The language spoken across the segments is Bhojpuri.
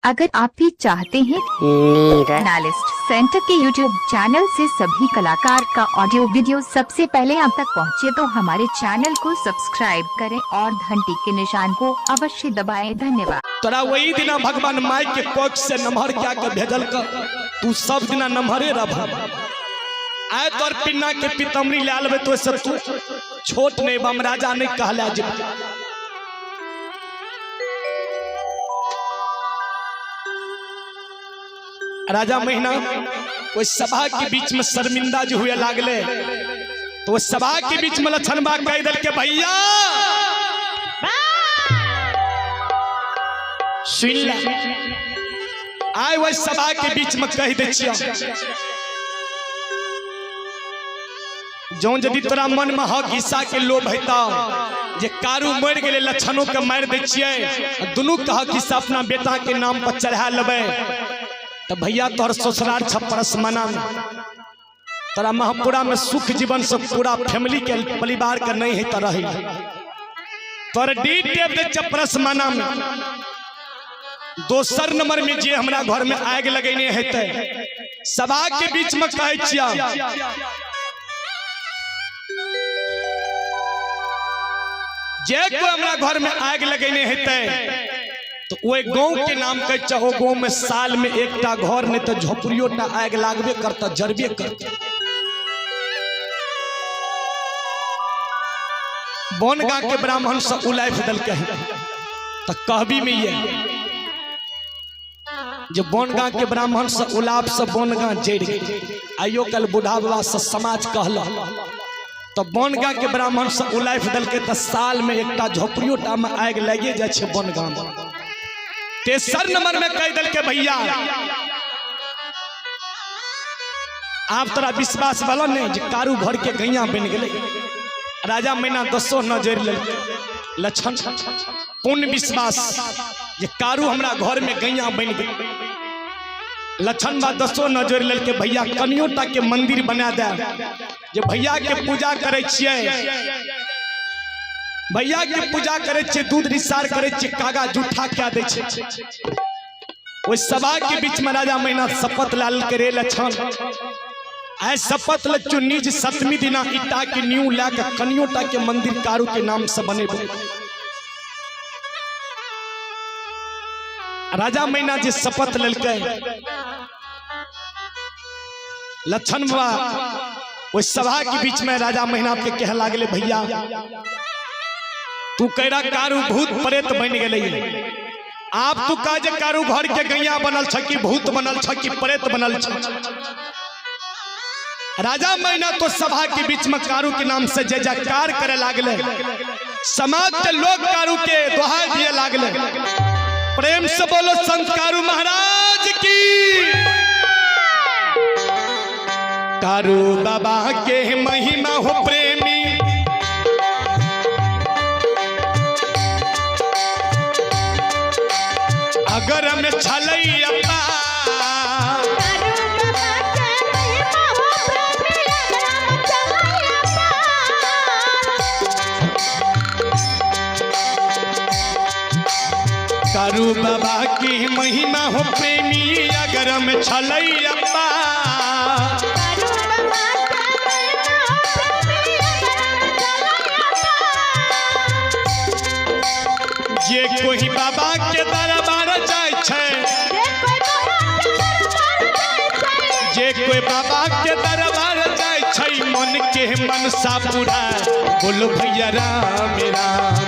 अगर आप भी चाहते हैं नालिस्ट सेंटर के यूट्यूब चैनल से सभी कलाकार का ऑडियो वीडियो सबसे पहले आप तक पहुंचे, तो हमारे चैनल को सब्सक्राइब करें और घंटी के निशान को अवश्य दबाएं। धन्यवाद। तोरा वही दिना भगवान माई के कोख से नमहर क्या के भेजल कर, तू सब दिना नमहरे रह। आए तोर पिन्ना के पितमरी ले आलबे तो सब तू छोट नहीं बम राजा नहीं कहला जे। राजा महीना कोई सभा के बीच में शर्मिंदा जो हुए लागले, तो वो सभा के बीच में लछनबा कह दल के भैया सुन ले। आए वही सभा के बीच में कह दे जो यदि तोरा मन में हक हिस्सा के लोभ हेता जे कारू मर गए लक्षणों के मार दे छिए, दुनू के हक हिस्सा अपना बेटा के नाम पर चढ़ा लेबे, तो भैया तोहर ससुराल छपरस मना में तोरा महपुरा में सुख जीवन से पूरा फैमिली के परिवार का नहीं है तो रही तोर डीटेप दे छपरस मना में। दोसर नंबर में जे हमरा घर में आग लगेने हेते सभा के बीच में कहे छिया जे को हमरा घर में आग लगेने हेते तो वो गांव के नाम कह चाहो, गांव में साल में एकटा घर नहीं तो झोपड़ियों टा आग लागबे करता, जरबे करता। बनगा के ब्राह्मण से उलाय बदल के तो कहबी में ये जो बनगा के ब्राह्मण से उलाप से बनगा जड़ गए। आइयो कल बुढ़ा बाबा से समाज कहला तो बनगा के ब्राह्मण से उलाय बदल के तो साल में एकटा झोपड़ियों टा में आग लगे जाए बनगा में। तेसर नंबर में कह दल के भैया आप तोरा विश्वास वाला नहीं जे कारू भर के गैया बन गए। राजा मैना 10 नजर लक्षण पूर्ण विश्वास जे कारू हमरा घर में गैया बन गए। लक्षण बा 10 नजर लेल के भैया कनियोटा के मंदिर बना दे जे भैया के पूजा करे छिए, भैया के पूजा करे छे, दूध रिसार करे छे, कागा जूठा क्या दे छे। ओइ सभा के बीच में राजा मैना शपथ लाल करे लक्षण ऐ शपथ ल चुन्नी जी 7वीं दिना ईटा के न्यू ला के कनियोटा के मंदिर कारू के नाम से बने। राजा मैना जी शपथ ललके लक्षण बा ओइ सभा के बीच में राजा मैना के कह लागले भैया तू कैरा कारू भूत प्रेत बन गए। आप तू काजे कारू घर के गैया बनल छ कि भूत बनल छ कि प्रेत बनल छ। राजा मैना तो सभा के बीच में कारू के नाम से जय जयकार करे लागले। समाज के लोग कारू के दोहाई दिए लागले। प्रेम से बोलो संत कारू महाराज की। कारू बाबा के महिमा हो प्रेमी, अगर में छलैया कारू बाबा की महिमा हो प्रेमी, अगर में छलैया जे कोई बाबा के दरबार जाय छे, जे कोई बाबा के दरबार जाय छे, मन के मनसा पूरा बोलो भैया राम राम।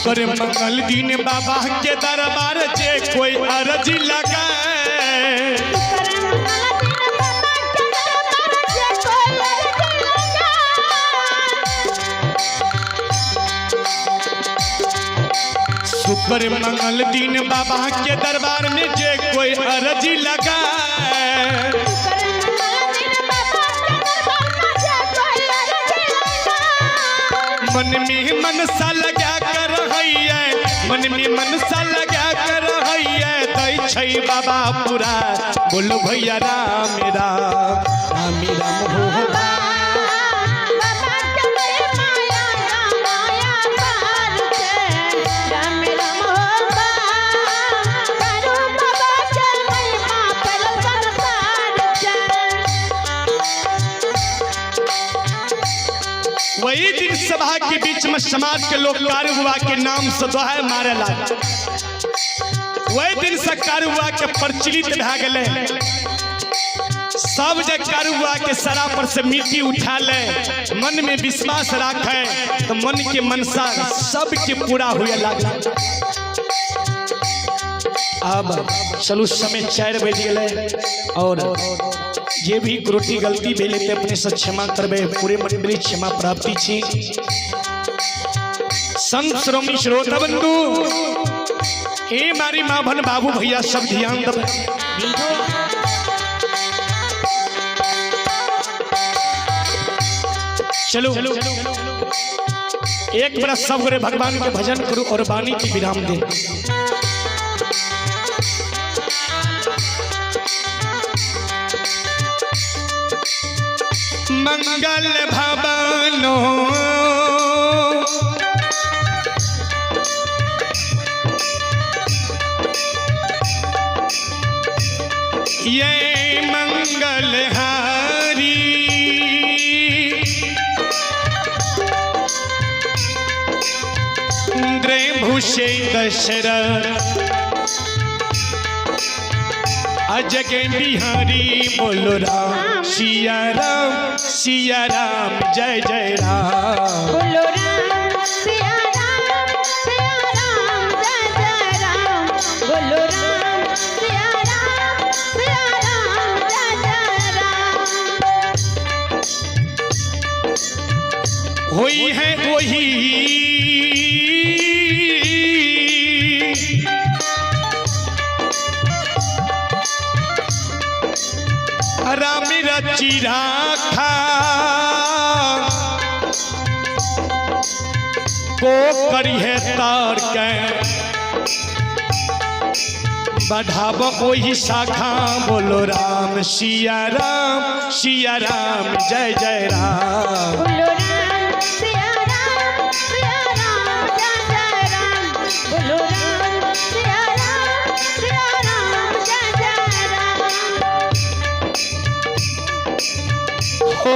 शुक्र मंगल दिन बाबा के दरबार जे कोई अर्जी लगाए, शुक्र मंगल दिन बाबा के दरबार में जे कोई अर्जी लगाए, मन में मनसा लगा कर हैया, मन में मनसा लगा कर हैया, दै छै बाबा पूरा। बोलो भैया राम राम राम राम हो वही दिन सभा के बीच में समाज के लोग कार हुआ के नाम से दोहाय मारे लगा। वही दिन से कार हुआ के प्रचलित भ गए, सब जग कार हुआ के सरा पर से मिट्टी उठा ले, मन में विश्वास रखे तो मन के मनसा सबके पूरा हुए लगा। अब चलो समय 4 बज गए और ये भी त्रुटि गलती भेले ते अपने से क्षमा करबे, पूरे मंडली क्षमा प्राप्ति छी। संत श्रोमी श्रोता बंधु हे मारी माँ भन बाबू भैया सब ध्यान दब। चलो एक बरस सब करे भगवान के भजन करो और वाणी की विराम दे। मंगल भवनो ये मंगल हारी, इंद्र भूषे दशरथ अजगे बिहारी। बोलो राम सिया राम जय जय राम। बोलो राम सिया राम जय जय राम। बोलो राम सिया राम जय जय राम। हुई है वही राम रची राखा, को करी है तार के बढ़ाव वही शाखा। बोलो राम सिया राम जय जय राम। बोलो राम सिया राम जय जय राम। बोलो राम सिया राम जय जय राम। हो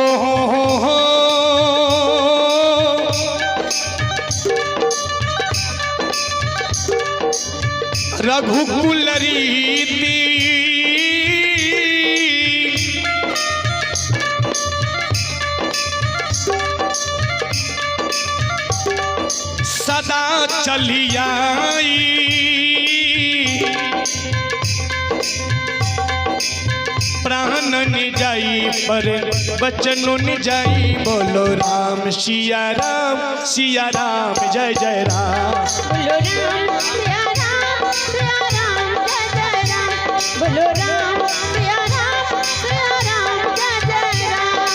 रघुकुल रीति सदा चली आई, प्राण न जाई पर बचनो न जाई। बोलो राम सिया राम जय जय राम। बोलो राम सिया राम जय जय राम। बोलो राम सिया राम जय जय राम।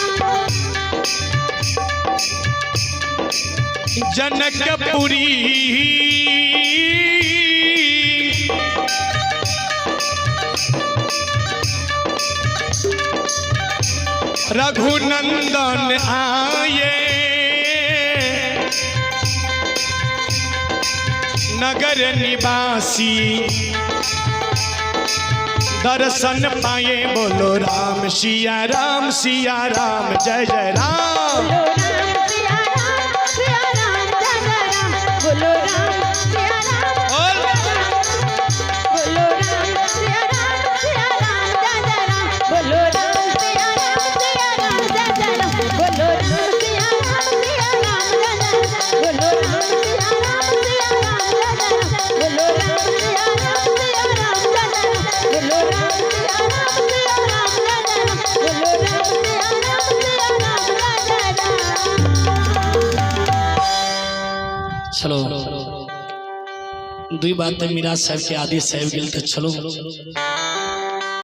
जनकपुरी रघुनंदन आए, नगर निवासी दर्शन पाए। बोलो राम सिया राम जय जय राम। बोलो राम सिया राम जय जय राम। बोलो राम सिया राम बोलो राम सिया राम जय जय राम। बोलो राम सिया राम जय जय राम। बोलो राम सिया राम जय जय राम। बोलो राम सिया राम चलो दुई बात मिराज साहब के आदेश साहब गेल तो चलो